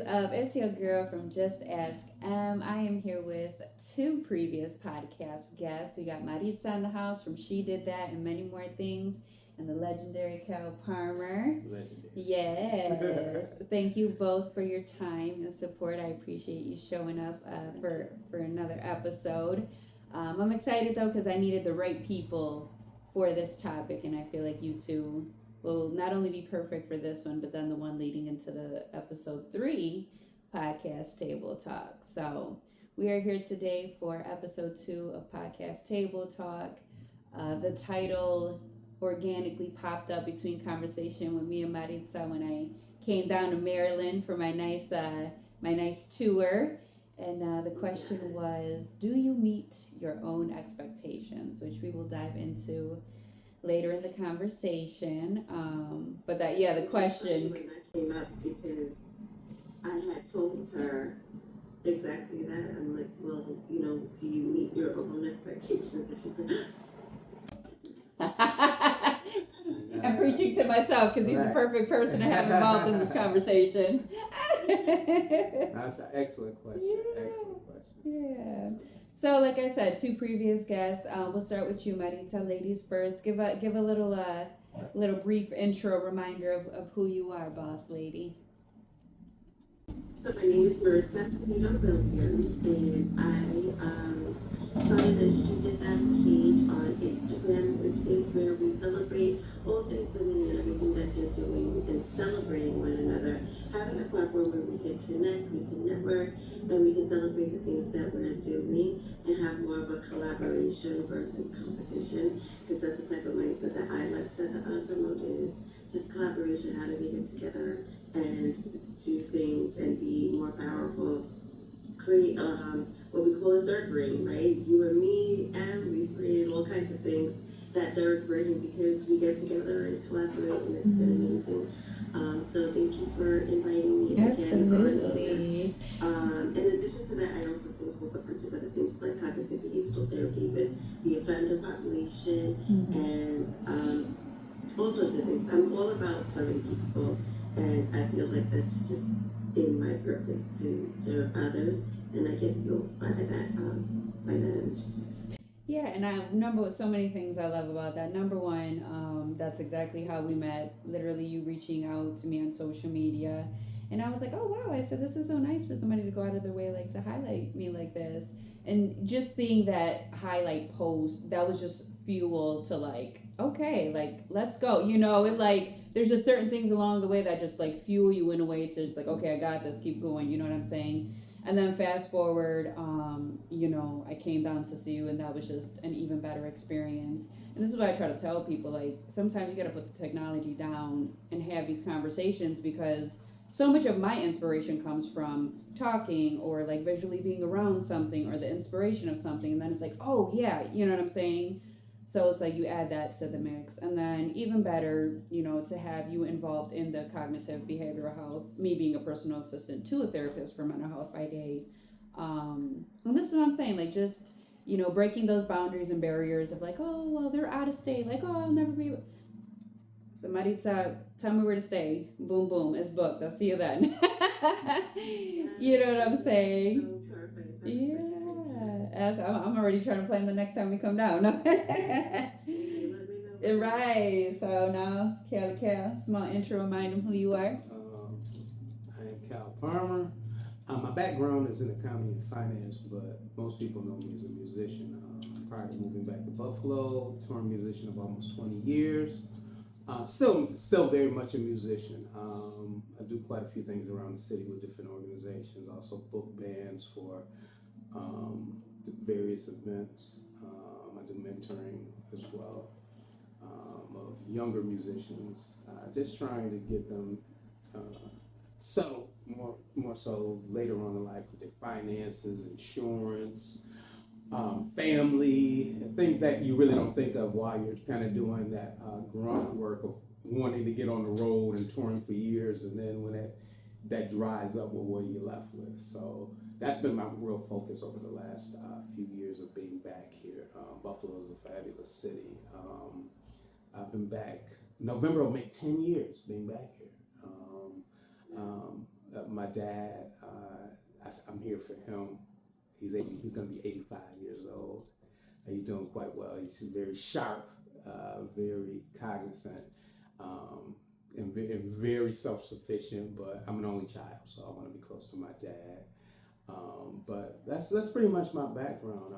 up? It's your girl from Just Ask I am here with two previous podcast guests. We got Maritza in the house from She Did That and Many More Things, and the legendary Cal Palmer. Legendary. Yes. Thank you both for your time and support. I appreciate you showing up for another episode. I'm excited though because I needed the right people for this topic, and I feel like you two will not only be perfect for this one, but then the one leading into the episode 3 podcast table talk. So we are here today for episode 2 of podcast table talk. The title organically popped up between conversation with me and Maritza when I came down to Maryland for my nice tour. And the question was, do you meet your own expectations? Which we will dive into later in the conversation. But the question. When that came up, because I had told her exactly that. I'm like, well, do you meet your own expectations? And she's like, I'm preaching to myself because he's the perfect person to have involved in this conversation. That's an excellent question. Yeah. Excellent question. Yeah. So, like I said, two previous guests. We'll start with you, Maritza. Ladies first. Give a little brief intro reminder of who you are, boss lady. So my name is Maritza Williams, and I started a She Did That page on Instagram, which is where we celebrate all things women and everything that they're doing and celebrating one another, having a platform where we can connect, we can network, and we can celebrate the things that we're doing and have more of a collaboration versus competition, because that's the type of mindset that I like to promote, is just collaboration, how do we get together and do things and be more powerful, create what we call a third brain, right? You and me, and we created all kinds of things, that third brain, because we get together and collaborate, and it's been amazing. So thank you for inviting me Absolutely. again on. In addition to that, I also do a whole bunch of other things like cognitive behavioral therapy with the offender population and all sorts of things. I'm all about serving people, and I feel like that's just in my purpose, to serve others, and I get fueled by that energy. Yeah, and I number so many things I love about that. Number one, that's exactly how we met. Literally, you reaching out to me on social media, and I was like, oh wow! I said this is so nice for somebody to go out of their way like to highlight me like this, and just seeing that highlight post, that was just fuel to like, okay, like let's go. It like there's just certain things along the way that just like fuel you in a way to just like, okay, I got this, keep going. You know what I'm saying? And then fast forward, I came down to see you, and that was just an even better experience. And this is what I try to tell people, like, sometimes you got to put the technology down and have these conversations, because so much of my inspiration comes from talking or like visually being around something or the inspiration of something. And then it's like, oh yeah, you know what I'm saying? So it's like you add that to the mix. And then even better, to have you involved in the cognitive behavioral health, me being a personal assistant to a therapist for mental health by day. And this is what I'm saying, like just, breaking those boundaries and barriers of like, oh, well, they're out of state. Like, oh, I'll never be. So Maritza, tell me where to stay. Boom, boom, it's booked. I'll see you then. You know what I'm saying? So perfect. I'm already trying to plan the next time we come down. Right. So now, Cal, small intro, remind them who you are. I am Cal Palmer. My background is in accounting and finance, but most people know me as a musician. Prior to moving back to Buffalo, touring musician of almost 20 years. Still very much a musician. I do quite a few things around the city with different organizations. Also book bands for various events. I do mentoring as well of younger musicians. Just trying to get them settled more so later on in life with their finances, insurance, family, things that you really don't think of while you're kind of doing that grunt work of wanting to get on the road and touring for years, and then when that dries up, well, what are you left with? So that's been my real focus over the last few years of being back here. Buffalo is a fabulous city. I've been back. November will make 10 years being back here. my dad, I'm here for him. He's going to be 85 years old. He's doing quite well. He's very sharp, very cognizant, and very self-sufficient. But I'm an only child, so I want to be close to my dad. But that's pretty much my background.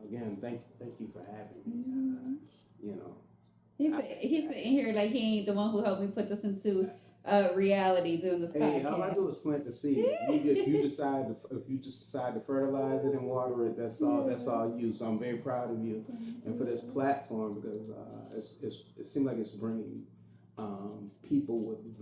Again, thank you for having me. You know, He's sitting here like he ain't the one who helped me put this into reality doing this hey, podcast. all I do is plant the seed. You decide if you just decide to fertilize it and water it. That's all. That's all you. So I'm very proud of you, and for this platform because it seems like it's bringing people with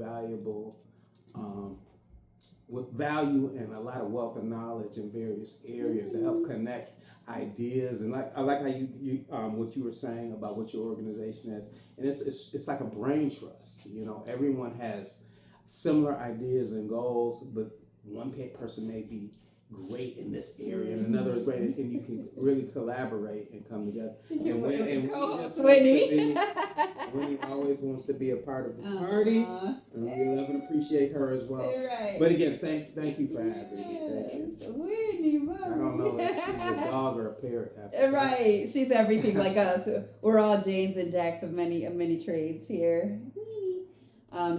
value and a lot of wealth and knowledge in various areas to help connect ideas. And I like how you what you were saying about what your organization is, and it's like a brain trust. Everyone has similar ideas and goals, but one person may be great in this area and another is great, and you can really collaborate and come together. And Winnie always wants to be a part of the party, and we love and appreciate her as well. Right. But again, thank you for having me. Thank you. Winnie, I don't know if she's a dog or a parrot. Right, she's everything like us. We're all Janes and Jacks of many trades here.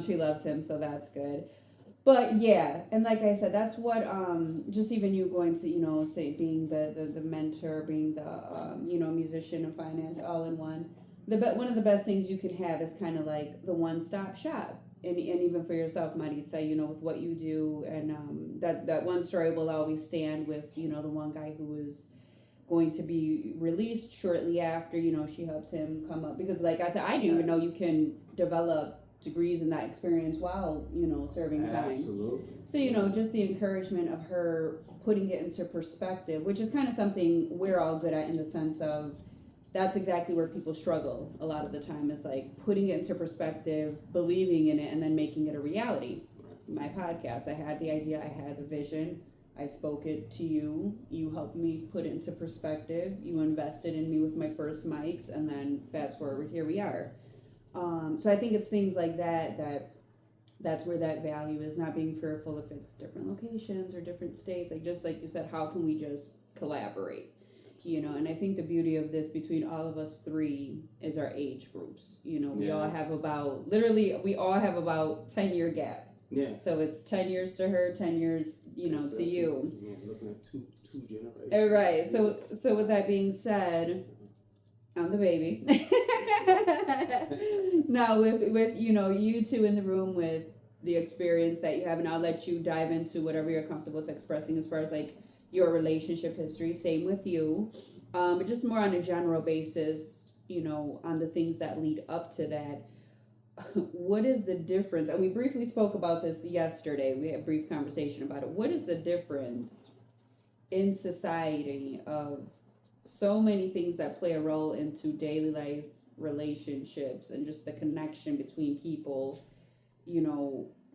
She loves him, so that's good. But yeah, and like I said, that's what just even you going to say being the mentor, being the musician and finance all in one. One of the best things you could have is kind of like the one-stop shop, and even for yourself, Maritza, with what you do, and that one story will always stand with the one guy who was going to be released shortly after she helped him come up, because like I said, I didn't even know you can develop degrees in that experience while serving time. Absolutely. So just the encouragement of her putting it into perspective, which is kind of something we're all good at, in the sense of that's exactly where people struggle a lot of the time, is like putting it into perspective, believing in it, and then making it a reality. My podcast, I had the idea, I had the vision, I spoke it to you, you helped me put it into perspective, you invested in me with my first mics, and then fast forward, here we are. So I think it's things like that's where that value is, not being fearful if it's different locations or different states. Like, just like you said, how can we just collaborate? And I think the beauty of this between all of us three is our age groups. We all have about 10-year gap. Yeah. So it's 10 years to her, 10 years, to you. Yeah, looking at two generations. Right. So with that being said, I'm the baby. Now with you two in the room with the experience that you have, and I'll let you dive into whatever you're comfortable with expressing as far as like your relationship history. Same with you, but just more on a general basis, on the things that lead up to that. What is the difference? And we briefly spoke about this yesterday. We had a brief conversation about it. What is the difference in society of so many things that play a role into daily life, relationships, and just the connection between people,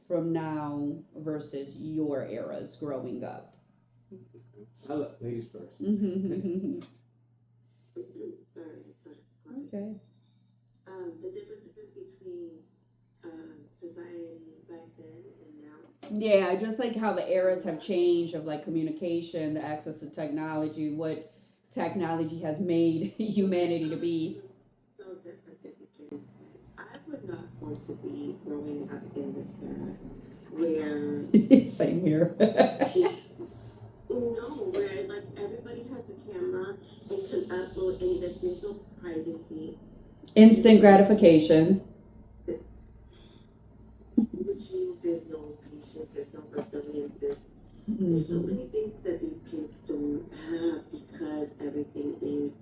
from now versus your eras growing up? Ladies first. Sorry. Okay. The differences between society back then and now. Yeah, just like how the eras have changed of like communication, the access to technology, what technology has made humanity to be. So different to begin with. I would not want to be growing up in this era where Same here. where like everybody has a camera and can upload, and that there's no privacy. Instant gratification. Which means there's no patience, there's no resilience, there's so many things that these kids don't have, because everything is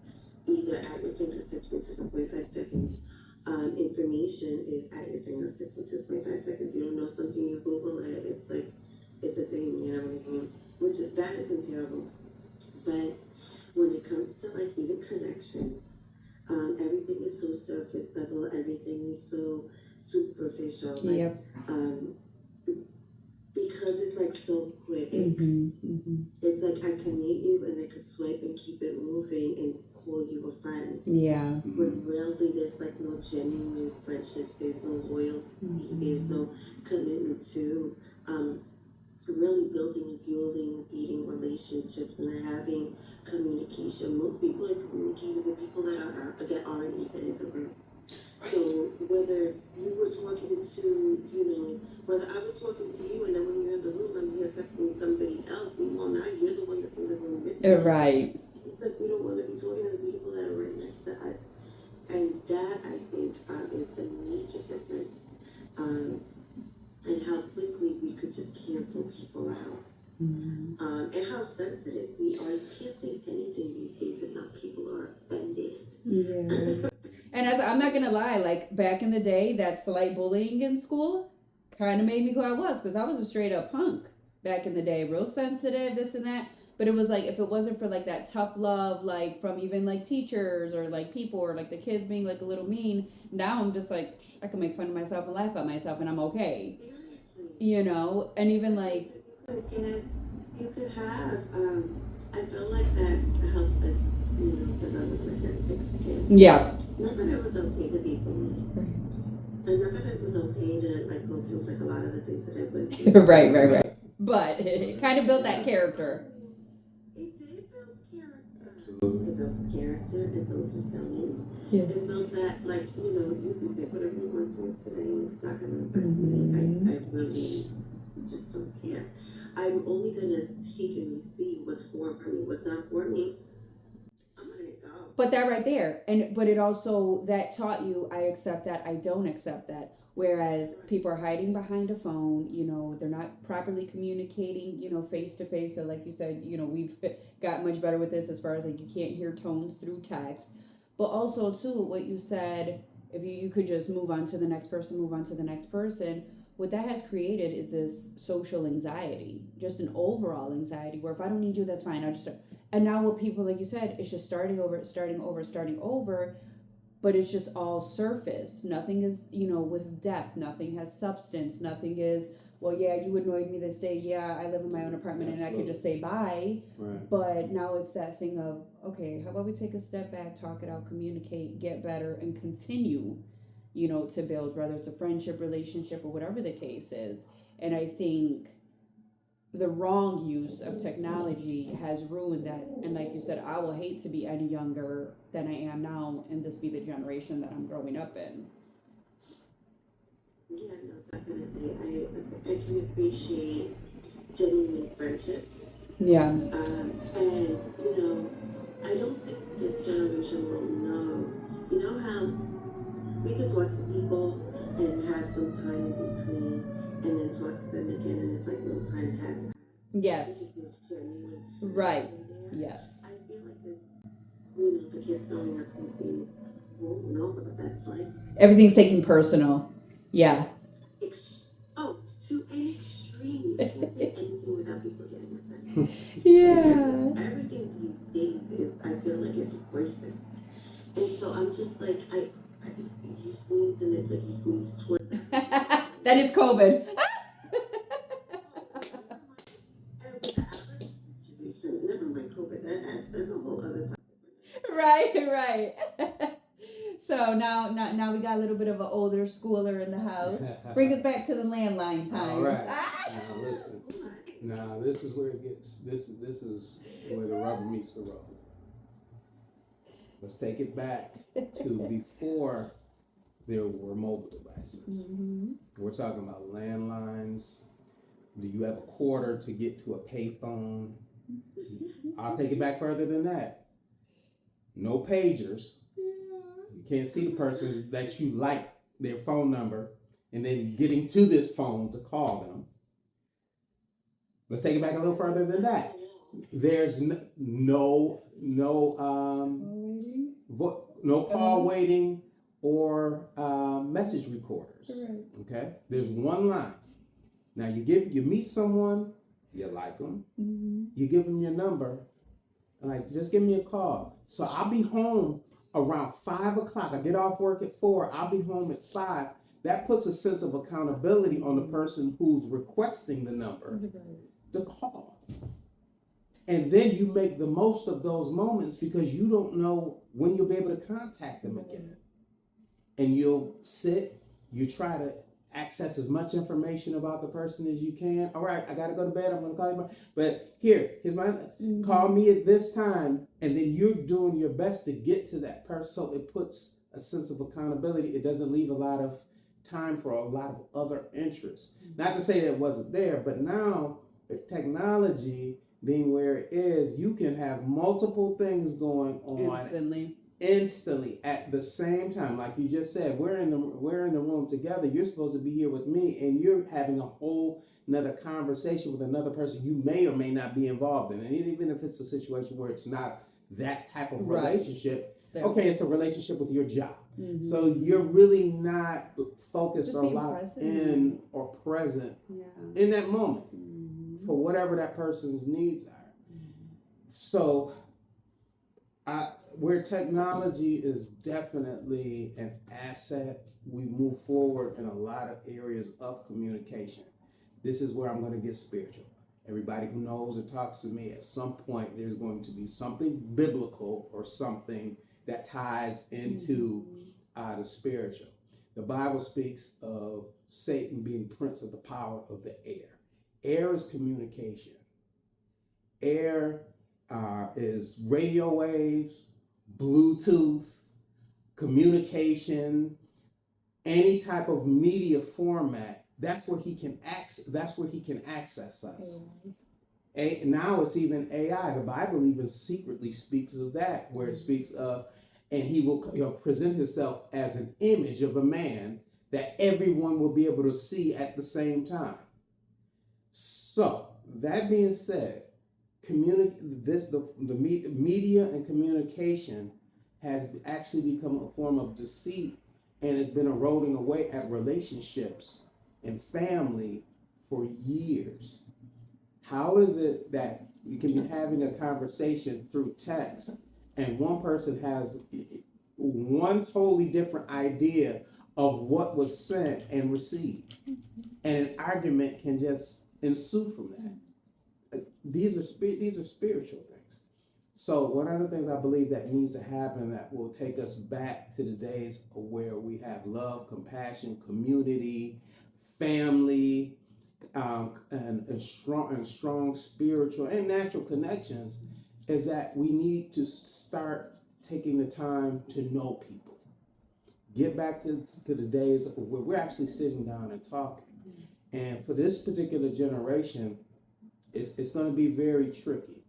either at your fingertips in 2.5 seconds. Information is at your fingertips in 2.5 seconds. You don't know something, you Google it. It's like, it's a thing, that isn't terrible. But when it comes to like even connections, everything is so surface level, everything is so superficial. Like, because it's like so quick. It's like I can meet you and I could swipe and keep it moving and call you a friend. Yeah. When really there's like no genuine friendships, there's no loyalty, there's no commitment to really building and fueling, feeding relationships and having communication. Most people are communicating with people that aren't even in the room. So whether you were talking to, whether I was talking to you and then when you're in the room, I'm here texting somebody else. Meanwhile, now you're the one that's in the room with me. Right. Like we don't want to be talking to the people that are right next to us. And that, I think, is a major difference. And how quickly we could just cancel people out. Mm-hmm. And how sensitive we are. You can't say anything these days if not people are offended. Yeah. And I'm not gonna lie, like back in the day, that slight bullying in school kind of made me who I was, because I was a straight up punk back in the day, real sensitive, this and that. But it was like, if it wasn't for like that tough love, like from even like teachers or like people or like the kids being like a little mean, now I'm just like, I can make fun of myself and laugh at myself and I'm okay. Seriously. And even like, You could have, I feel like that helps us, develop like a thick skin. yeah. Not that it was okay to be bullied. And not that it was okay to like go through like a lot of the things that I went through. right. But it kind of built that character. It did build character. Absolutely. It built character, it built resilience. Yeah. It built that, like, you can say whatever you want to me today and it's not going to affect me. I really just don't care. I'm only going to take and receive what's for me. What's not for me, I'm letting it go. But that right there, but it also, that taught you, I accept that, I don't accept that. Whereas people are hiding behind a phone, they're not properly communicating, face to face. So like you said, we've got much better with this as far as like you can't hear tones through text. But also too, what you said, if you could just move on to the next person, what that has created is this social anxiety, just an overall anxiety where if I don't need you, that's fine. I'll just, and now what people, like you said, it's just starting over, but it's just all surface. Nothing is, with depth. Nothing has substance. Nothing is, well, yeah, you annoyed me this day. Yeah, I live in my own apartment. Absolutely. And I could just say bye. Right. But now it's that thing of, okay, how about we take a step back, talk it out, communicate, get better, and continue, to build, whether it's a friendship, relationship, or whatever the case is. And I think the wrong use of technology has ruined that. And like you said, I will hate to be any younger than I am now and this be the generation that I'm growing up in. Yeah, no, definitely. I can appreciate genuine friendships. Yeah. And, I don't think this generation will know. You know how we could talk to people and have some time in between and then talk to them again and it's like no time has passed. Yes. There's genuine right. There. Yes. I feel like the kids growing up these days won't know what that's like. Everything's taken personal. Yeah. To an extreme. You can't say anything without people getting offended. Yeah. Everything these days I feel like it's racist. And so I'm just like, you sneeze and it's like you sneeze towards that. That is COVID. Never mind COVID. That's a whole other topic. Right. So now we got a little bit of an older schooler in the house. Bring us back to the landline times. All right. Now listen. Now this is where it gets. This is where the rubber meets the road. Let's take it back to before there were mobile devices. Mm-hmm. We're talking about landlines. Do you have a quarter to get to a payphone? I'll take it back further than that. No pagers. You can't see the person that you like their phone number and then getting to this phone to call them. Let's take it back a little further than that. There's no call waiting or message recorders. Okay, there's one line. Now you meet someone, you like them, you give them your number, like just give me a call. So I'll be home around 5 o'clock. I get off work at 4. I'll be home at 5. That puts a sense of accountability on the person who's requesting the number to call. And then you make the most of those moments because you don't know when you'll be able to contact them again. And you'll sit, you try to access as much information about the person as you can. All right, I gotta go to bed. I'm gonna call you back. But here's my call me at this time, and then you're doing your best to get to that person. So it puts a sense of accountability. It doesn't leave a lot of time for a lot of other interests. Not to say that it wasn't there, but now with technology being where it is, you can have multiple things going on instantly at the same time. Like you just said, we're in the room together. You're supposed to be here with me, and you're having a whole another conversation with another person you may or may not be involved in. And even if it's a situation where it's not that type of relationship, okay, it's a relationship with your job. So you're really not focused or locked in or present in that moment for whatever that person's needs are. So where technology is definitely an asset, we move forward in a lot of areas of communication. This is where I'm going to get spiritual. Everybody who knows and talks to me, at some point there's going to be something biblical or something that ties into the spiritual. The Bible speaks of Satan being prince of the power of the air. Air is communication. Air is radio waves, Bluetooth, communication, any type of media format. That's where he can access us. Now it's even AI. The Bible even secretly speaks of that, where it speaks of, and he will present himself as an image of a man that everyone will be able to see at the same time. So that being said, the media and communication has actually become a form of deceit, and has been eroding away at relationships and family for years. How is it that you can be having a conversation through text and one person has one totally different idea of what was sent and received, and an argument can just ensue from that? These are spiritual things. So one of the things I believe that needs to happen, that will take us back to the days of where we have love, compassion, community, family, and strong spiritual and natural connections, is that we need to start taking the time to know people. Get back to the days where we're actually sitting down and talking. And for this particular generation, it's going to be very tricky,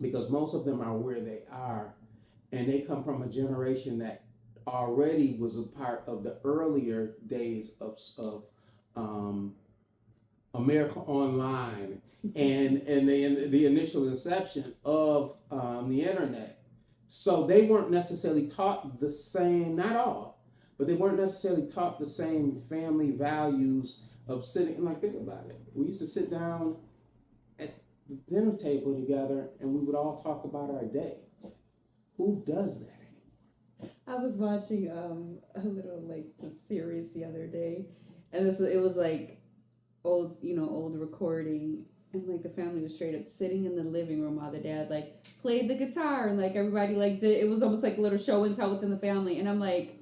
because most of them are where they are, and they come from a generation that already was a part of the earlier days of America Online and the initial inception of the internet. So they weren't necessarily taught the same, not all, but they weren't necessarily taught the same family values of sitting. Like, think about it. We used to sit down at the dinner table together, and we would all talk about our day. Who does that anymore? I was watching a little series the other day, and it was like old recording, and the family was straight up sitting in the living room while the dad played the guitar, and everybody did. It was almost like a little show and tell within the family, and I'm like,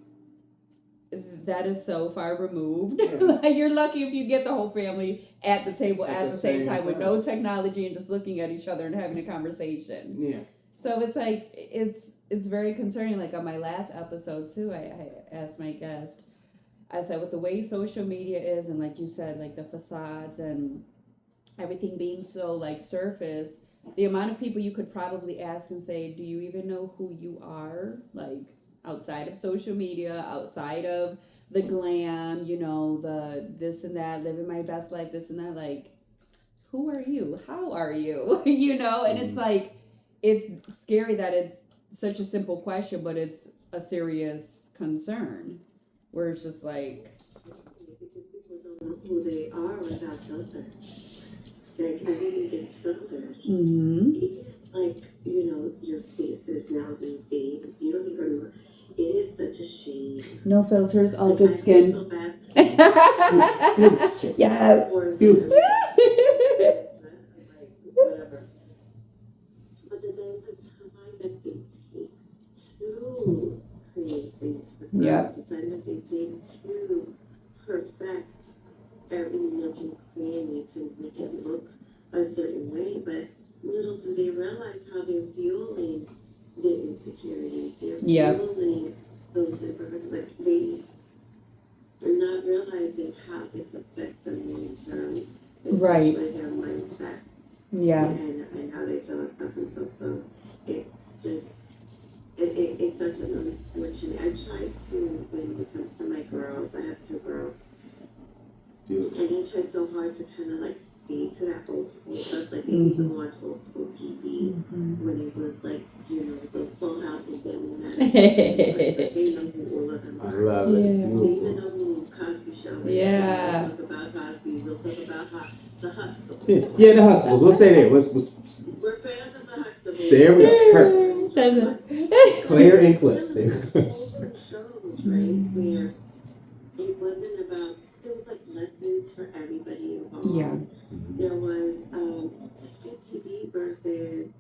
that is so far removed. Yeah. You're lucky if you get the whole family at the table at the same time with no technology and just looking at each other and having a conversation. Yeah. So it's very concerning. On my last episode too, I asked my guest, I said, with the way social media is, and like you said, the facades and everything being so surface, the amount of people you could probably ask and say, do you even know who you are? Outside of social media, outside of the glam, the this and that, living my best life, this and that, who are you? How are you? And it's scary that it's such a simple question, but it's a serious concern. Where it's just because people don't know who they are without filters. Everything gets filtered. Mm-hmm. Even your faces now these days, you don't even remember. It is such a shame. No filters, all good skin. So bad. Yes. Whatever. But then the time that they take to create these facades, the time that they take to perfect every nook and cranny to make it look a certain way, but little do they realize how they're fueling their insecurities. They're Yeah. fueling those imperfections. Like they are not realizing how this affects them long term, Right. especially their mindset Yeah. and how they feel about themselves. So it's just it's such an unfortunate. I try to when it comes to my girls. I have two girls. Beautiful. And they tried so hard to kind of like stay to that old school stuff. Like they even watch old school TV when it was like, you know, the Full House and Family Matters. Like they know who all of them I are. love Yeah. it. They Beautiful. even know who Cosby Show is. Yeah. We'll talk about Cosby. We'll talk about the Huxtables. Yeah, the Huxtables. We'll say that. We're fans of the Huxtables. There we go. Perfect. Claire and Cliff. Wholesome shows, right? Where it wasn't about, it was like lessons for everybody involved. Yeah. There was just good TV versus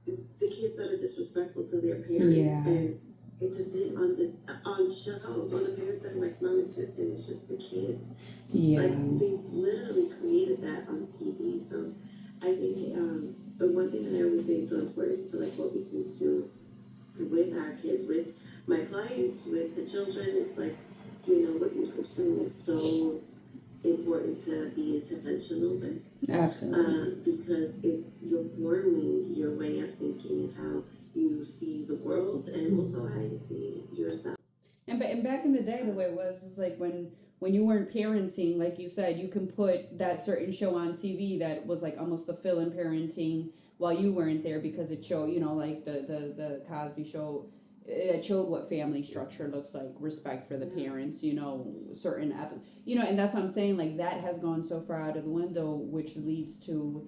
the kids that are disrespectful to their parents. Yeah. And it's a thing on shows, or the parents that are like non-existent. It's just the kids. Yeah. Like they've literally created that on TV. So I think the one thing that I always say is so important to like what we consume with our kids, with my clients, with the children. It's like, you know, what you consume is so important to be intentional with. Absolutely. Because you're forming your way of thinking and how you see the world and also how you see yourself. And back in the day, the way it was is like when you weren't parenting, like you said, you can put that certain show on TV that was like almost the fill-in parenting while you weren't there because it showed, you know, like the Cosby Show. It showed what family structure looks like, respect for the parents, you know, certain, you know, and that's what I'm saying. Like that has gone so far out of the window, which leads to,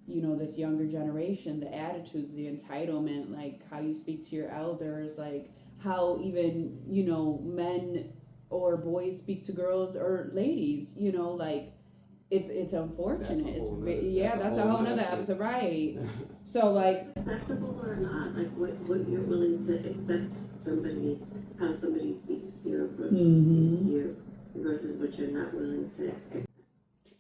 you know, this younger generation, the attitudes, the entitlement, like how you speak to your elders, like how even, you know, men or boys speak to girls or ladies, you know, like it's unfortunate. That's a whole nother episode, right? So like acceptable or not, like what you're willing to accept somebody, how somebody speaks to you, approaches you, versus what you're not willing to accept.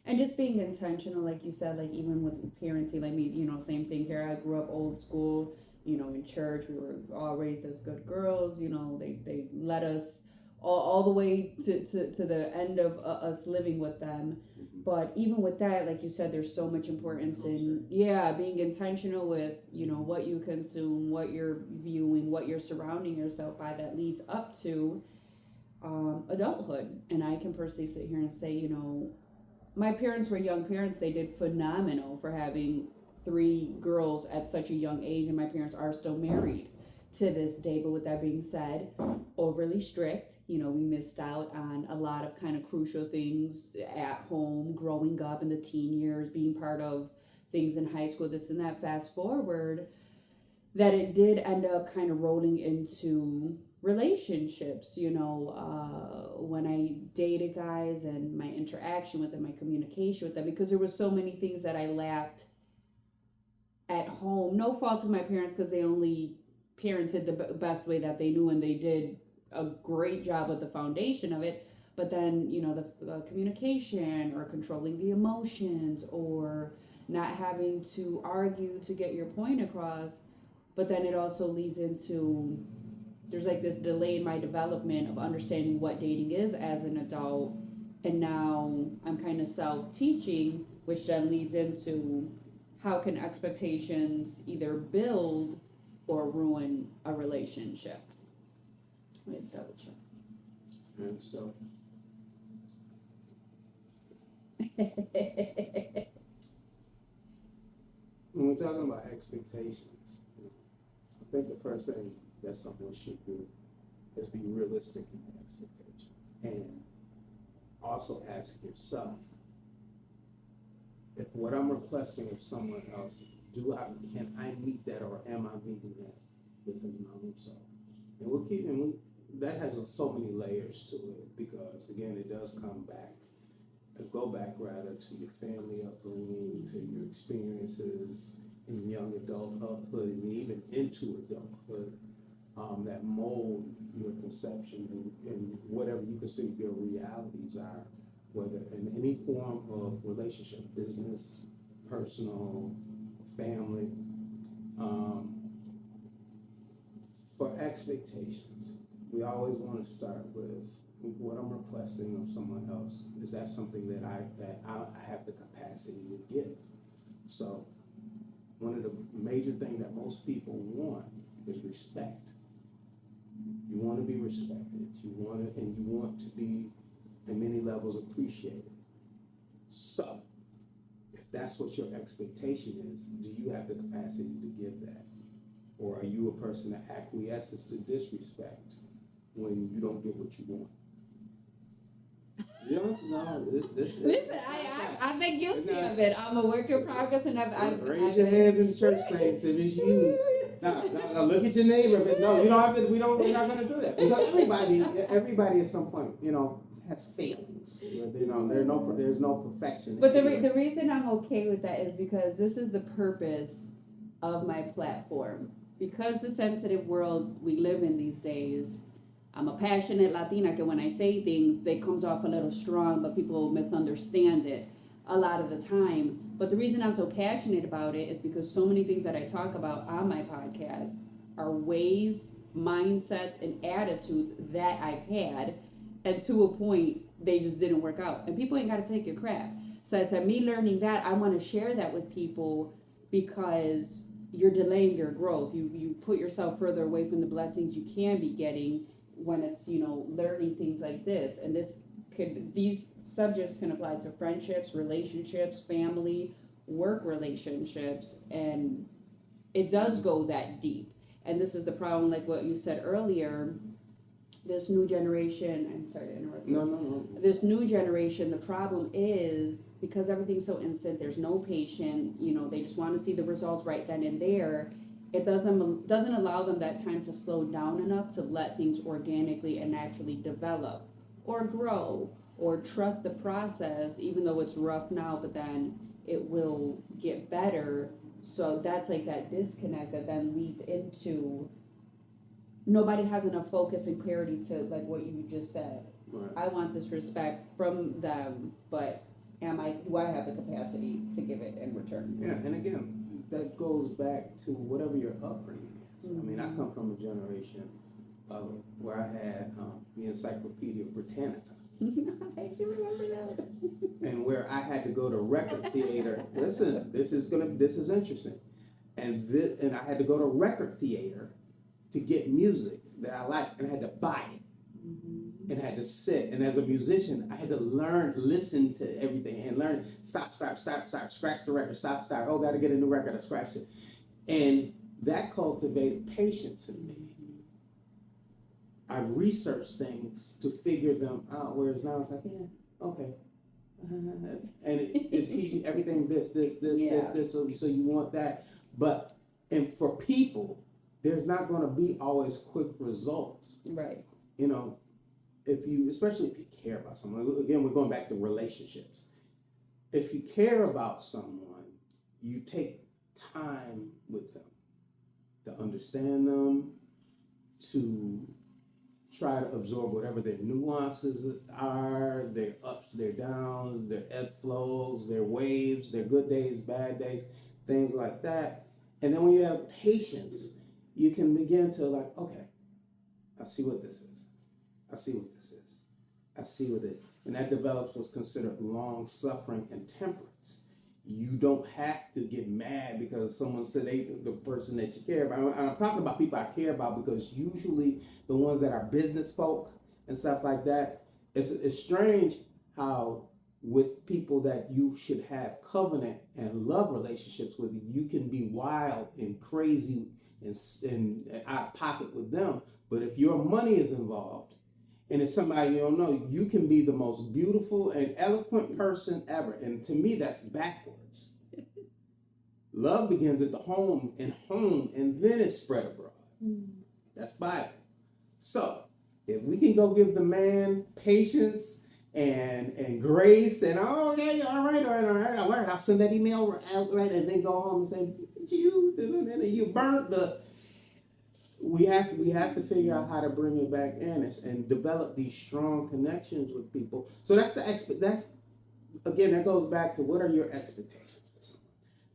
And just being intentional, like you said, like even with parenting, like me, you know, same thing here. I grew up old school, you know, in church. We were all raised as good girls, you know, they let us all the way to the end of us living with them. But even with that, like you said, there's so much importance in, yeah, being intentional with, you know, what you consume, what you're viewing, what you're surrounding yourself by that leads up to adulthood. And I can personally sit here and say, you know, my parents were young parents. They did phenomenal for having 3 girls at such a young age, and my parents are still married to this day. But with that being said, overly strict. You know, we missed out on a lot of kind of crucial things at home, growing up in the teen years, being part of things in high school, this and that. Fast forward, that it did end up kind of rolling into relationships, you know, when I dated guys and my interaction with them, my communication with them, because there was so many things that I lacked at home. No fault of my parents, because they only parented the best way that they knew, and they did a great job with the foundation of it. But then, you know, the communication or controlling the emotions or not having to argue to get your point across. But then it also leads into, there's like this delay in my development of understanding what dating is as an adult. And now I'm kind of self-teaching, which then leads into how can expectations either build or ruin a relationship. Let me start with you. And so, when we're talking about expectations, you know, I think the first thing that someone should do is be realistic in their expectations, and also ask yourself, if what I'm requesting of someone else, can I meet that, or am I meeting that within my own self? And that has so many layers to it, because again, it does go back rather to your family upbringing, to your experiences in young adulthood, and even into adulthood. that mold your conception and whatever you consider your realities are, whether in any form of relationship, business, personal, family. Um, for expectations, we always want to start with what I'm requesting of someone else. Is that something that I have the capacity to give? So one of the major things that most people want is respect. You want to be respected. You want to be, in many levels, appreciated. So, if that's what your expectation is, do you have the capacity to give that? Or are you a person that acquiesces to disrespect when you don't get what you want? You don't know. Listen, I've been guilty of it. I'm a work in progress, and I've raise your hands in the church, saints, if it's you. No, look at your neighbor, but no, you don't have to. We're not going to do that because everybody at some point, has failings. There's no perfection. But the reason I'm okay with that is because this is the purpose of my platform. Because the sensitive world we live in these days, I'm a passionate Latina, que when I say things, they comes off a little strong, but people misunderstand it a lot of the time. But the reason I'm so passionate about it is because so many things that I talk about on my podcast are ways, mindsets, and attitudes that I've had, and to a point, they just didn't work out. And people ain't got to take your crap. So I said, me learning that, I want to share that with people because you're delaying your growth. You put yourself further away from the blessings you can be getting when it's, learning things like this. And these subjects can apply to friendships, relationships, family, work relationships, and it does go that deep. And this is the problem, like what you said earlier, this new generation, I'm sorry to interrupt you. No. This new generation, the problem is because everything's so instant, there's no patience, they just want to see the results right then and there. It doesn't allow them that time to slow down enough to let things organically and naturally develop or grow or trust the process, even though it's rough now, but then it will get better. So that's like that disconnect that then leads into nobody has enough focus and clarity to, like what you just said. Right. I want this respect from them, but do I have the capacity to give it in return? Yeah, and again, that goes back to whatever your upbringing is. Mm-hmm. I mean, I come from a generation where I had the Encyclopedia Britannica. I should remember that. And where I had to go to record theater. Listen, this is interesting. And I had to go to record theater to get music that I liked, and I had to buy it. Mm-hmm. And I had to sit. And as a musician, I had to listen to everything and learn stop, scratch the record, stop. Oh, gotta get a new record, I scratched it. And that cultivated patience in me. I researched things to figure them out, whereas now it's like, yeah, okay. And it teaches you everything, this, so you want that. But, and for people, there's not going to be always quick results. Right. Especially if you care about someone. Again, we're going back to relationships. If you care about someone, you take time with them to understand them, to try to absorb whatever their nuances are, their ups, their downs, their ebb flows, their waves, their good days, bad days, things like that. And then when you have patience, you can begin to okay, I see what this is. I see what this is. I see what it, and that develops what's considered long suffering and temperance. You don't have to get mad because someone said the person that you care about. I'm talking about people I care about because usually the ones that are business folk and stuff like that, it's strange how with people that you should have covenant and love relationships with, you can be wild and crazy and out of pocket with them. But if your money is involved and it's somebody you don't know, you can be the most beautiful and eloquent person ever. And to me, that's backwards. Love begins at the home, and then it's spread abroad. That's Bible. So if we can go give the man patience and grace and all right, I'll send that email out, right, and then go home and say, you burnt we have to figure out how to bring it back in and develop these strong connections with people. So that's that's again, that goes back to what are your expectations for someone.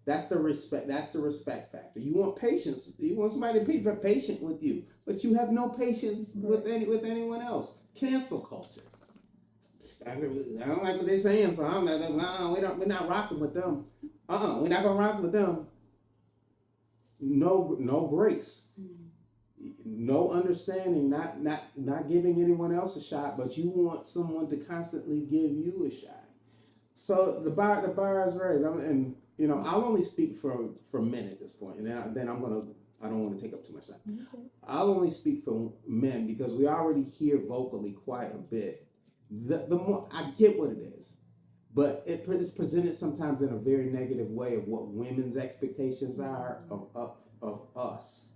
That's the respect. That's the respect factor. You want patience. You want somebody to be patient with you, but you have no patience with anyone else. Cancel culture. I don't like what they're saying, so I'm not. No, we're not rocking with them. We're not gonna rock with them. No grace, no understanding. Not giving anyone else a shot, but you want someone to constantly give you a shot. So the bar is raised. And I'll only speak for men at this point, and then I don't want to take up too much time. Okay. I'll only speak for men because we already hear vocally quite a bit. The more I get what it is, but it is presented sometimes in a very negative way of what women's expectations are of us.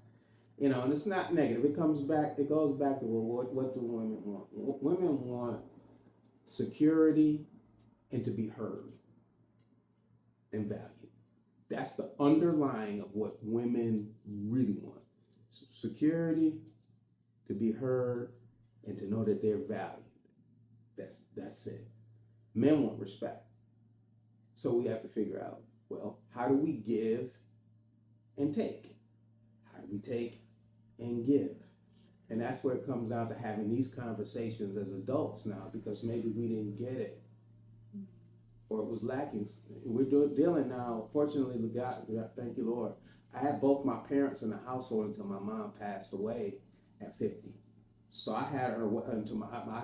And it's not negative. It goes back to what do women want? Women want security and to be heard and valued. That's the underlying of what women really want. Security, to be heard, and to know that they're valued. That's it. Men want respect. So we have to figure out, well, how do we give and take? How do we take and give? And that's where it comes down to having these conversations as adults now, because maybe we didn't get it or it was lacking. We're dealing now, fortunately, God, thank you, Lord. I had both my parents in the household until my mom passed away at 50. So I had her until I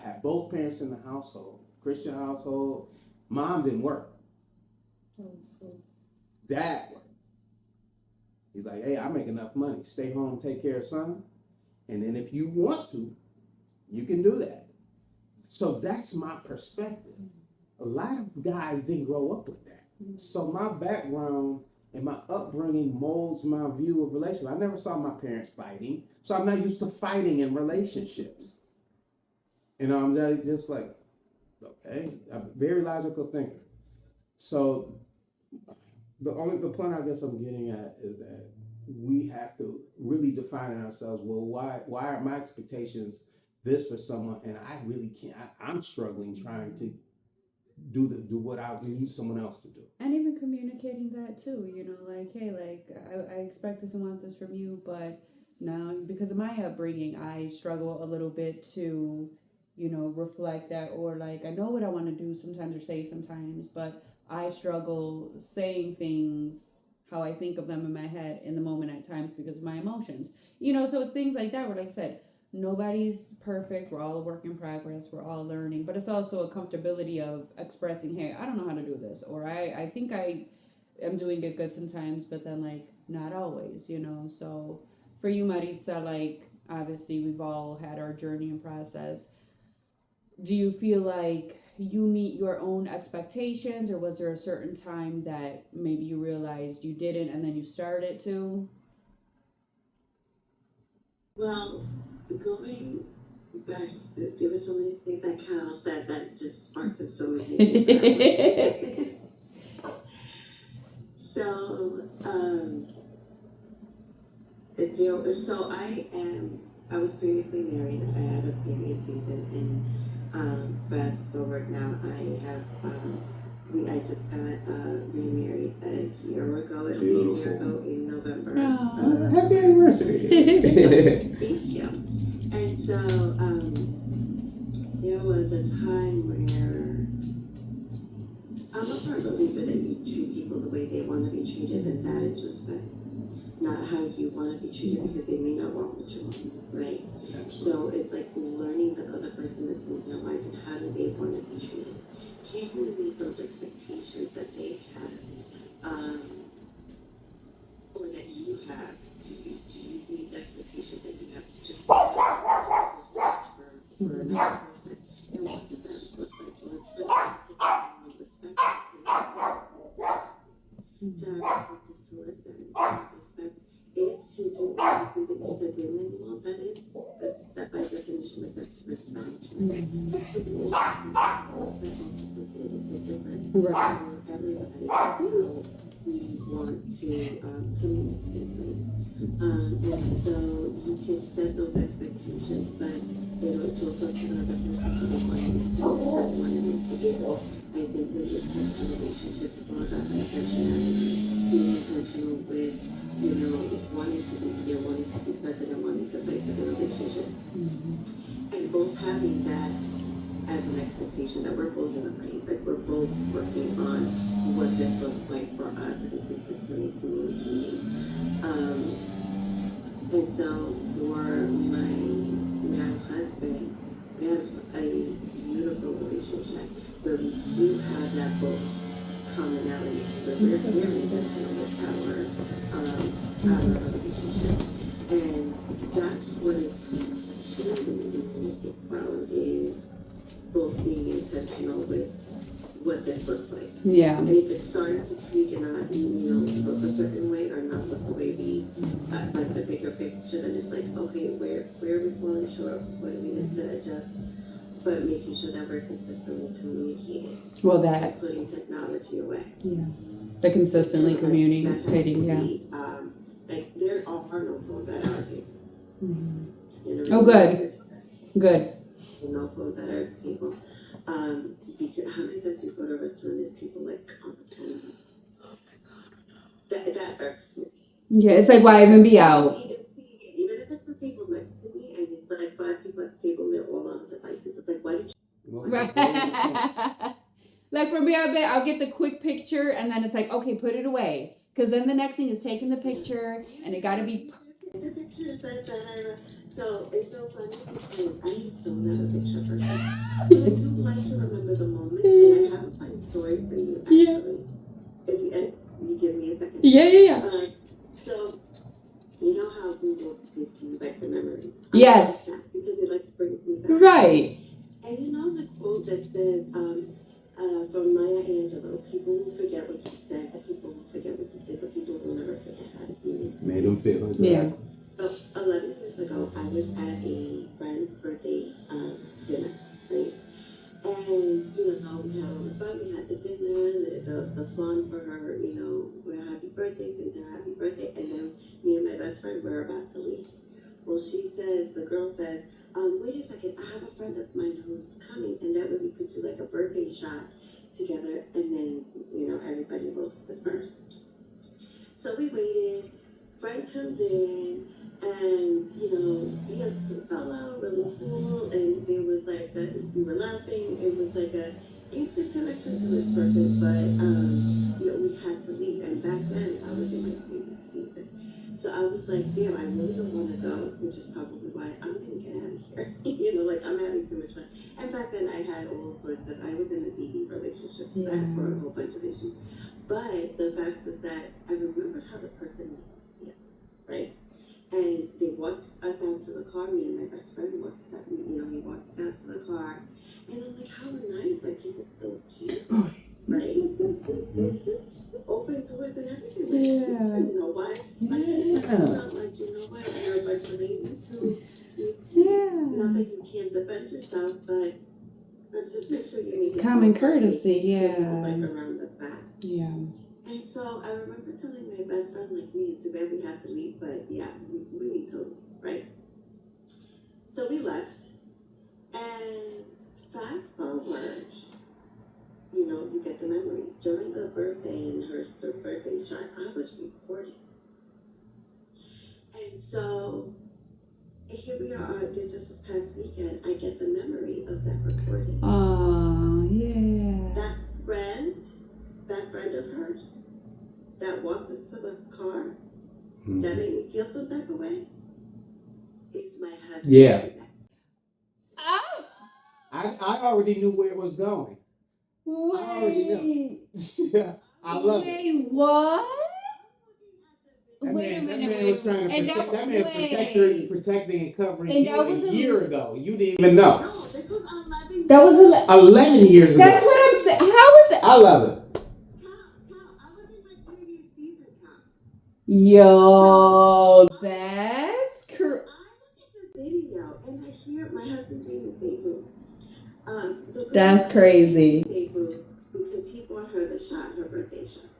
had both parents in the household, Christian household. Mom didn't work. Dad worked. He's like, hey, I make enough money. Stay home, take care of son. And then if you want to, you can do that. So that's my perspective. A lot of guys didn't grow up with that. So my background and my upbringing molds my view of relationships. I never saw my parents fighting. So I'm not used to fighting in relationships. I'm just like, okay, I'm a very logical thinker. So the point I guess I'm getting at is that we have to really define in ourselves, well, why are my expectations this for someone and I really can't, I'm struggling trying to do what I need someone else to do. And even communicating that too, like, hey, like I expect this and want this from you, but now because of my upbringing, I struggle a little bit to reflect that, or like I know what I want to do sometimes or say sometimes, but I struggle saying things how I think of them in my head in the moment at times because of my emotions. So things like that where, like I said, nobody's perfect. We're all a work in progress. We're all learning, but it's also a comfortability of expressing, hey, I don't know how to do this, or I think I am doing it good sometimes, but then like not always, So for you, Maritza, like obviously we've all had our journey and process. Do you feel like you meet your own expectations, or was there a certain time that maybe you realized you didn't and then you started to? Well, going back, there were so many things that Cal said that just sparked up so many things that I wanted to say. I was previously married. I had a previous season, and fast forward now, I just got remarried a year ago. It'll be a year ago in November. Happy anniversary! Thank you. And so there was a time where I'm a firm believer that you treat people the way they want to be treated, and that is respect. Not how you want to be treated, because they may not want what you want, right? Absolutely. So it's like learning the other person that's in your life and how do they want to be treated. Can we meet those expectations that they have, or that you have? Do you meet the expectations that you have to just respect for another person? And what does that look like? Well, it's really respect. To have practice to listen. Respect is to do everything that you said women want. That by definition, like that's respect. Right? But to all respect also is a little bit different for everybody. we want to communicate, right? And so you can set those expectations, but it's also up to the other person to they want to meet them and how they want to meet theirs. I think when it comes to relationships, it's all about intentionality, being intentional with, wanting to be there, wanting to be present, and wanting to fight for the relationship. And both having that as an expectation that we're both in the fight, like we're both working on what this looks like for us and consistently communicating. And so for my now husband, we have a beautiful relationship where we do have that both commonalities, where we're very intentional with our relationship. And that's what it takes to make it grow, is both being intentional with what this looks like. Yeah. And if it's starting to tweak and not, look a certain way or not look the way we like the bigger picture, then it's like, okay, where are we falling short? What do we need to adjust? But making sure that we're consistently communicating. Well, that. Putting technology away. Yeah. The consistently communicating. Yeah. Like there are no phones at our table. Mm-hmm. Oh, good. Good. No phones at our table. Because how many times you go to a restaurant, there's people like on the phones. That irks me. Yeah, it's like, why even be out? Even if it's the table next to me and it's like 5 people at the table and they're all on devices, it's like, why did you? Right. Like for me, I'll get the quick picture and then it's like, okay, put it away. Because then the next thing is taking the picture and it got to be. The pictures that so it's so funny because I am so not a picture person, but I do like to remember the moments, and I have a funny story for you actually. If you give me a second. Yeah. So you know how Google gives you like the memories. Yes. Like because it like brings me back. Right. And you know the quote that says, from Maya Angelou, people will forget what you said, and people will forget what you did, but people will never forget how you made them feel. Yeah. 11 years ago, I was at a friend's birthday dinner, right? And, we had all the fun. We had the dinner, the fun for her, we're happy birthday, sings her happy birthday. And then me and my best friend were about to leave. Well, the girl says, wait a second, I have a friend of mine who's coming, and that way we could do like a birthday shot together, and then, everybody will disperse. So we waited, friend comes in, and, he had some fellow, really cool, and there was like we were laughing, it was like a instant connection to this person, but, we had to leave, and back then, I was in my previous season. So I was like, damn, I really don't want to go, which is probably why I'm going to get out of here. I'm having too much fun. And back then I had all sorts of, I was in a TV relationship, so that brought a whole bunch of issues. But the fact was that I remembered how the person made me feel, right? And they walked us out to the car, me and my best friend walked us out, he walked us out to the car. And I'm like, how nice, like people still do this, right? Open doors and everything. Like, why? Not like, what? You're a bunch of ladies who not that you can't defend yourself, but let's just make sure you make it common courtesy. It was like around the back. Yeah. And so I remember telling my best friend, like, me, too bad we had to leave, but yeah, we need to leave, right? So we left, and fast forward. You get the memories. During the birthday and her birthday shot, I was recording. And so here we are, this past weekend, I get the memory of that recording. Oh, yeah. That friend of hers, that walked us to the car, that made me feel some type of way, is my husband. Yeah. Today. Oh. I already knew where it was going. Wait. I already knew. Yeah, I love it. Wait, what? That Wait a man minute. was trying to protect. That man was protecting and covering And you that was a year ago. You didn't even No, know. this was 11 years. That was 11 years ago. That's what I'm saying. How is it? I love it. I was in my previous season, Cal. Yo, that's I look at the video and I hear my husband's name is David. That's crazy. David, because he bought her the shot, her birthday shot.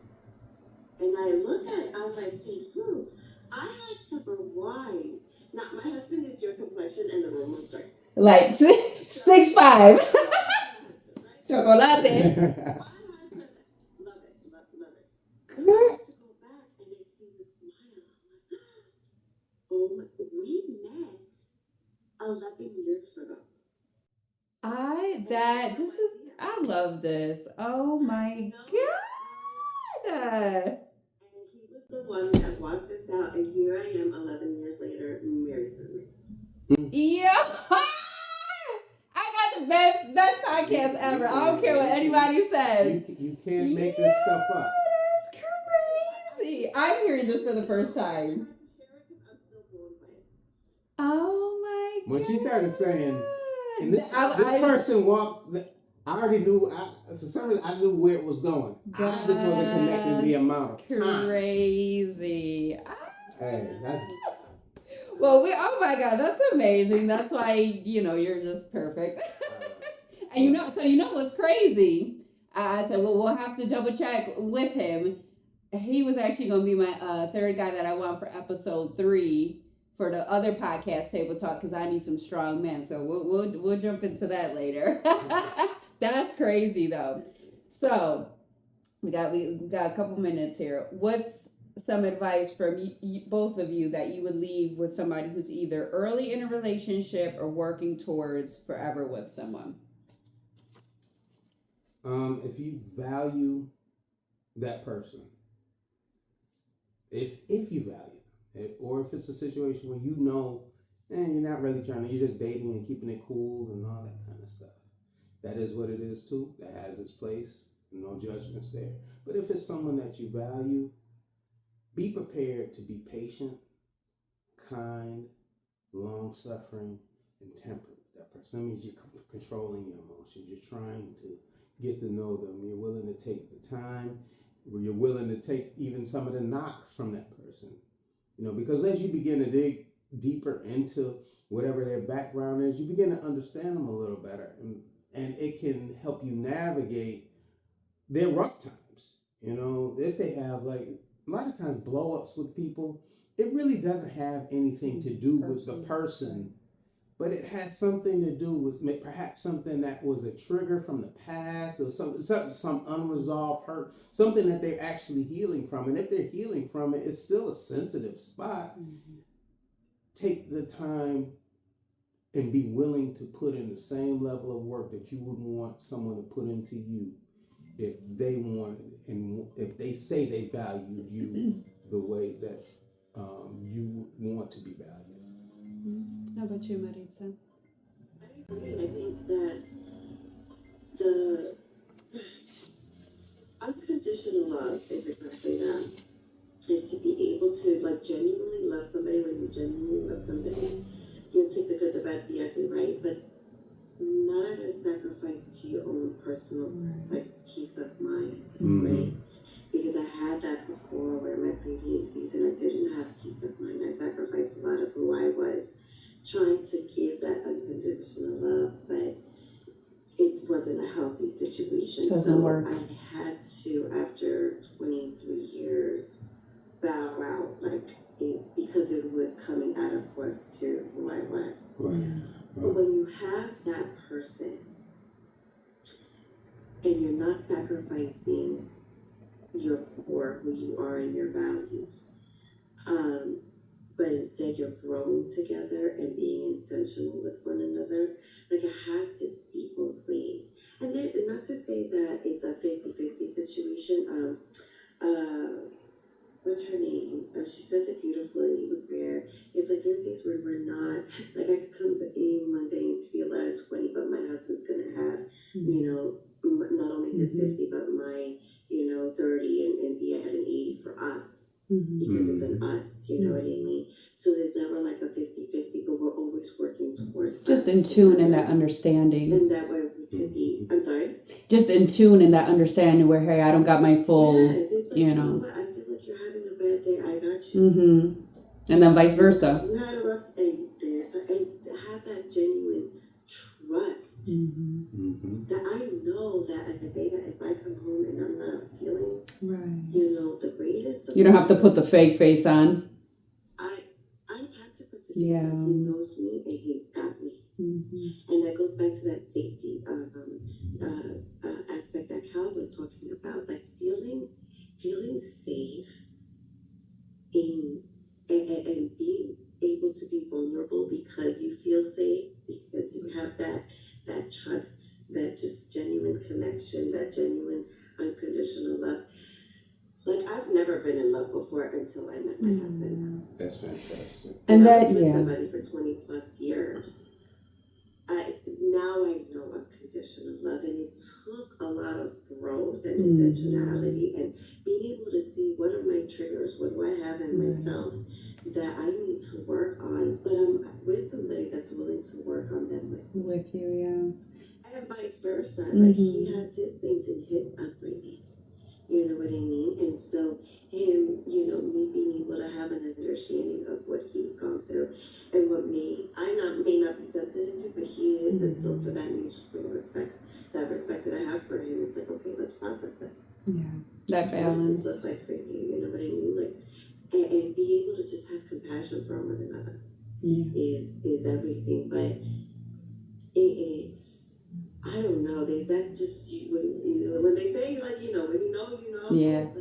And 5'5". Now, my husband is your complexion and the room was dark. Like 6'5". Chocolate. I had to, love it. I had to go back and I see the smile. Oh my, we met 11 years ago. I love this. Oh my God. And he was the one that walked us out, and here I am 11 years later, married to him. Yeah. I got the best podcast ever. I don't care what anybody says. You can't make this stuff up. That's crazy. I'm hearing this for the first time. Oh my God. When she started saying, and this person walked, I already knew, for some reason, I knew where it was going. I just wasn't connecting the amount of time. Crazy. Hey, that's... Well, oh my God, that's amazing. That's why, you're just perfect. And you know what's crazy? I said, well, we'll have to double check with him. He was actually going to be my third guy that I want for episode 3 for the other podcast, Table Talk, because I need some strong men. So we'll jump into that later. That's crazy though. So we got a couple minutes here. What's some advice from both of you that you would leave with somebody who's either early in a relationship or working towards forever with someone? If you value that person, if you value it, or if it's a situation where you're not really you're just dating and keeping it cool and all that kind of stuff. That is what it is too. That has its place. No judgments there. But if it's someone that you value, be prepared to be patient, kind, long-suffering, and temperate with that person. That means you're controlling your emotions. You're trying to get to know them. You're willing to take the time. You're willing to take even some of the knocks from that person. Because as you begin to dig deeper into whatever their background is, you begin to understand them a little better. And it can help you navigate their rough times. If they have, a lot of times blow-ups with people, it really doesn't have anything to do with the person, but it has something to do with perhaps something that was a trigger from the past, or some unresolved hurt, something that they're actually healing from. And if they're healing from it, it's still a sensitive spot. Mm-hmm. Take the time and be willing to put in the same level of work that you would want someone to put into you if they wanted, and if they say they value you the way that you want to be valued. How about you, Maritza? I agree. I think that the unconditional love is exactly that. Is to be able to genuinely love somebody. When you genuinely love somebody, you'll take the good, the bad, the ugly, right? But not at a sacrifice to your own personal peace of mind, right? Because I had that before, where my previous season I didn't have peace of mind. I sacrificed a lot of who I was, trying to give that unconditional love, but it wasn't a healthy situation. Doesn't work. I had to, after 23 years, bow out, because it was coming at a cost to who I was. Right. But when you have that person and you're not sacrificing your core, who you are, and your values, but instead you're growing together and being intentional with one another, it has to be both ways. And then, not to say that it's a 50-50 situation. What's her name? She says it beautifully, where it's there are days where we're not, I could come in one day and feel that I'm 20, but my husband's going to have, not only his 50, but my, 30 and be at an 80 for us. Because it's an us, you know what I mean? So there's never a 50-50, but we're always working towards just in tune in that understanding. And that way we could be, I'm sorry? Just in tune in that understanding where, hey, I don't got my full, yes, it's I feel like you're having a bad day, I got you. Mm-hmm. And then vice versa. You had a rough day there, and have that genuine trust that I know that at the day that if I come home and I'm not feeling, the greatest. You don't have to put the fake face on. I had to Yeah. He knows me and he's got me. And that goes back to that safety aspect that Cal was talking about, like feeling safe in and being able to be vulnerable because you feel safe, because you have that trust, that just genuine connection, that genuine unconditional love. Like, I've never been in love before until I met my husband. That's fantastic. And I was with somebody for 20 plus years. Now I know unconditional love, and it took a lot of growth and intentionality and being able to see what are my triggers, what do I have in myself that I need to work on, but I'm with somebody that's willing to work on them with you, yeah. And vice versa. Like, he has his things in his upbringing. You know what I mean? And so him, me being able to have an understanding of what he's gone through and what may not be sensitive to, but he is. And so for that mutual respect, that I have for him, it's like, okay, let's process this. Yeah. That balance. What does this look like for you? You know what I mean? Like, and be able to just have compassion for one another is everything. But it's, I don't know. There's that just when they say, like, when you know, it's like, yes,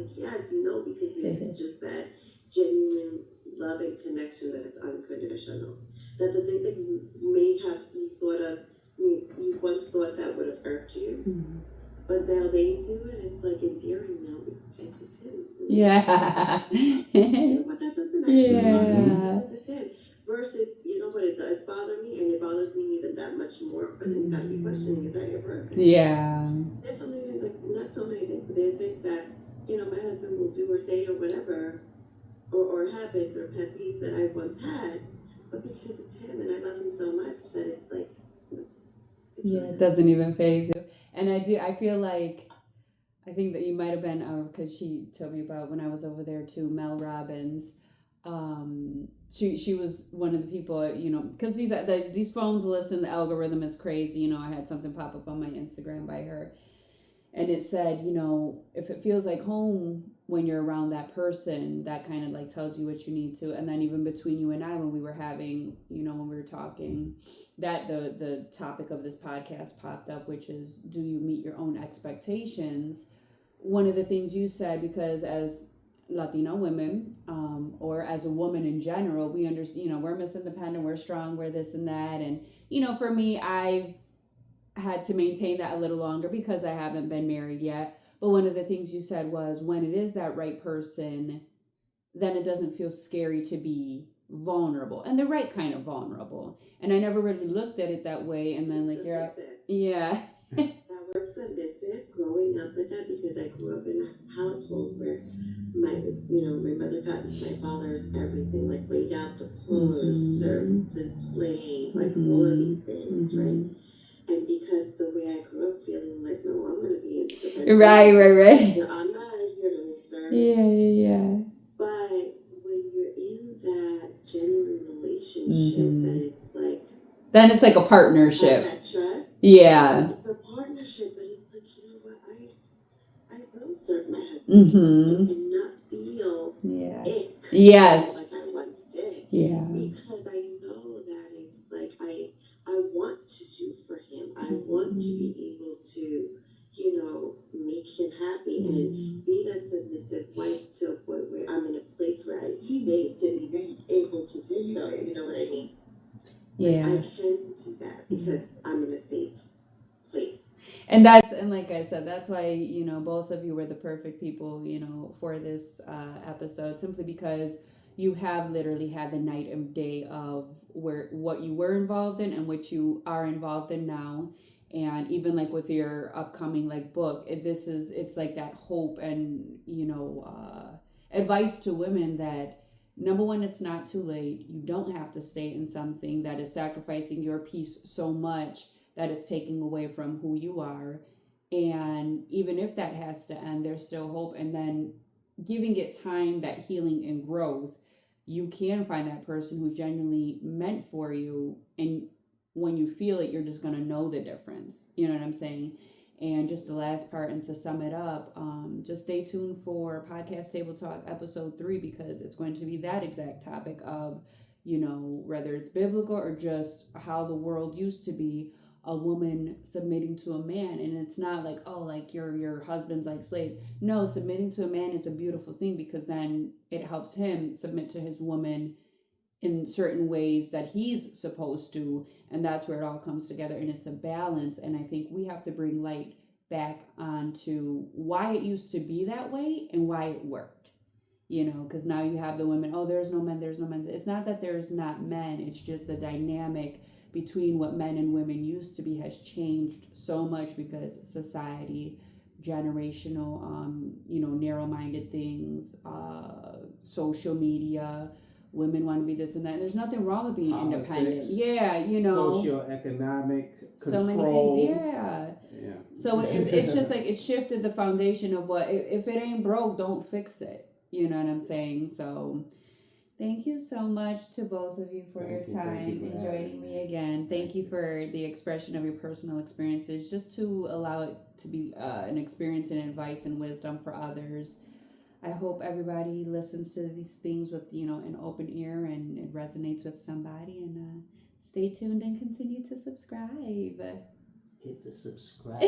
because there's just that genuine love and connection that's unconditional. That the things that you may have thought of, you once thought that would have irked you, but now they do it. It's like endearing now because it's him. Yeah. But that doesn't actually bother me because it's him. Versus, but it does bother me, and it bothers me even that much more. But then you got to be questioning, is that your person? Yeah. There's so many things, like, not so many things, but there are things that, my husband will do or say or whatever, or habits or pet peeves that I once had, but because it's him and I love him so much that it's like, it doesn't even faze you. And I feel like, I think that you might have been, because she told me about when I was over there too, Mel Robbins. She was one of the people, because these phones listen, the algorithm is crazy. I had something pop up on my Instagram by her, and it said, if it feels like home when you're around that person, that kind of like tells you what you need to. And then even between you and I, when we were having, when we were talking, that the topic of this podcast popped up, which is, do you meet your own expectations? One of the things you said, because as Latino women, or as a woman in general, we understand, we're Miss Independent, we're strong, we're this and that. And, for me, I've had to maintain that a little longer because I haven't been married yet. But one of the things you said was, when it is that right person, then it doesn't feel scary to be vulnerable, and the right kind of vulnerable. And I never really looked at it that way. And then, like, you're, yeah. That word submissive, growing up with that, because I grew up in households where my mother got my father's everything, like laid out the clothes, served the plate, like all of these things, right? And because the way I grew up feeling like, no, I'm going to be independent. Right. I'm not here to serve. Yeah. But when you're in that genuine relationship, that it's like, then it's like a partnership. That trust. Yeah. The partnership, but it's like, you know what, I will serve my husband and not feel ick. Yes. Like I once did. Yeah. Because I know that it's like I want to do for him. I want to be able to, make him happy and be that submissive wife to a point where I'm in a place where I stay to be able to do so. You know what I mean? Yeah. Like, I can do that because I'm in a safe place. And like I said, that's why, both of you were the perfect people, for this episode, simply because you have literally had the night and day of what you were involved in and what you are involved in now. And even like with your upcoming like book, it's like that hope and, advice to women that, number one, it's not too late. You don't have to stay in something that is sacrificing your peace so much that it's taking away from who you are. And even if that has to end, there's still hope. And then giving it time, that healing and growth, you can find that person who's genuinely meant for you. And when you feel it, you're just going to know the difference. You know what I'm saying? And just the last part, and to sum it up, just stay tuned for Podcast Table Talk episode 3, because it's going to be that exact topic of, whether it's biblical or just how the world used to be, a woman submitting to a man. And it's not like, oh, like your husband's like slave. No, submitting to a man is a beautiful thing, because then it helps him submit to his woman in certain ways that he's supposed to, and that's where it all comes together, and it's a balance. And I think we have to bring light back onto why it used to be that way and why it worked, because now you have the women, oh, there's no men. It's not that there's not men, it's just the dynamic between what men and women used to be has changed so much, because society, generational, narrow-minded things, social media, women want to be this and that. And there's nothing wrong with being Politics, independent. Yeah, socioeconomic so control. many things. Yeah. Yeah. So it's just like it shifted the foundation of what, if it ain't broke, don't fix it. You know what I'm saying? So thank you so much to both of you for your time and joining me again. Thank you for the expression of your personal experiences, just to allow it to be an experience and advice and wisdom for others. I hope everybody listens to these things with, an open ear, and it resonates with somebody. And stay tuned and continue to subscribe. Hit the subscribe.